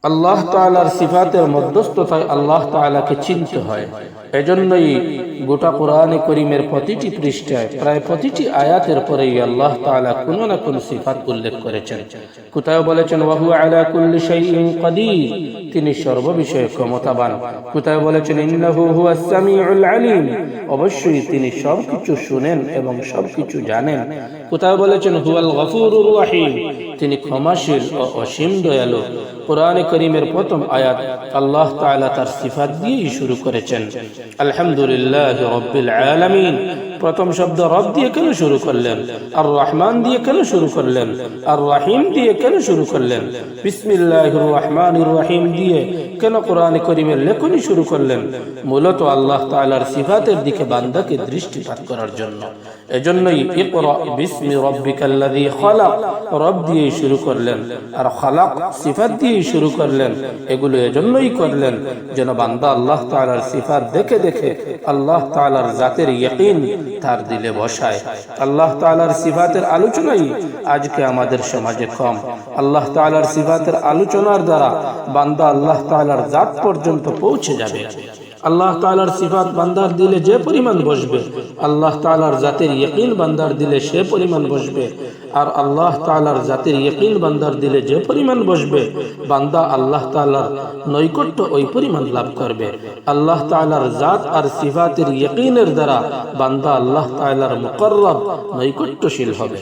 আল্লাহ তাআলার সিফাতের মধ্যস্থতায় আল্লাহ তাআলাকে চিনতে হয়। এজন্যই গোটা কোরআনে করিমের প্রতিটি পৃষ্ঠায় প্রায় প্রতিটি আয়াতের পরেই আল্লাহ তাআলা কোন না কোন সিফাত উল্লেখ করেছেন। কোথাও বলেছেন ওয়া হুয়া আলা কুল্লি শাইইন কাদির, তিনি সর্ববিষয়ে ক্ষমতাবান। কোথাও বলেছেন ইন্নাহু হুয়াস সামিউল আলিম, অবশ্যই তিনি সবকিছু শুনেন এবং সবকিছু জানেন। কোথাও বলেছেন হুয়াল গফুরুর রহিম, তিনি ক্ষমাশীল ও অসীম দয়ালু। কোরআনে করিমের প্রথম আয়াত আল্লাহ তাআলা তার সিফাত দিয়েই শুরু করেছেন। আলহামদুলিল্লাহি রাব্বিল আলামিন, প্রথম শব্দ রব দিয়ে কেন শুরু করলেন? আর রহমান দিয়ে কেন শুরু করলেন? আর রহিম দিয়ে কেন শুরু করলেন? বিসমিল্লাহির রহমানির রহিম দিয়ে কেন কোরআনে করিমের লেখনী শুরু করলেন? মূলত আল্লাহ তাআলার সিফাতের দিকে বান্দাকে দৃষ্টিপাত করার জন্য। এজন্যই ইকরা বিসমি রাব্বিকাল্লাযী খালাক রব দিয়ে শুরু করলেন, আর খালাক সিফাত দিয়ে শুরু করলেন। এগুলো এজন্যই করলেন যেন বান্দা আল্লাহ তাআলার সিফাত দেখে দেখে আল্লাহ তাআলার জাতের ইয়াকিন তার দিলে বসায়। আল্লাহ তাআলার সিফাতের আলোচনাই আজকে আমাদের সমাজে কম। আল্লাহ তাআলার সিফাতের আলোচনার দ্বারা বান্দা আল্লাহ তাআলার জাত পর্যন্ত পৌঁছে যাবে। আল্লাহ তাআলার সিফাত বান্দার দিলে যে পরিমাণ বসবে, আল্লাহ তাআলার জাতের ইয়াকিন বান্দার দিলে সে পরিমাণ বসবে। আর আল্লাহ তাআলার জাতের ইয়াকিন বান্দার দিলে যে পরিমাণ বসবে, বান্দা আল্লাহ তাআলার নৈকট্য ওই পরিমাণ লাভ করবে। আল্লাহ তাআলার জাত আর সিফাতের ইয়াকিনের দ্বারা বান্দা আল্লাহ তাআলার মুকররব নৈকট্যশীল হবে।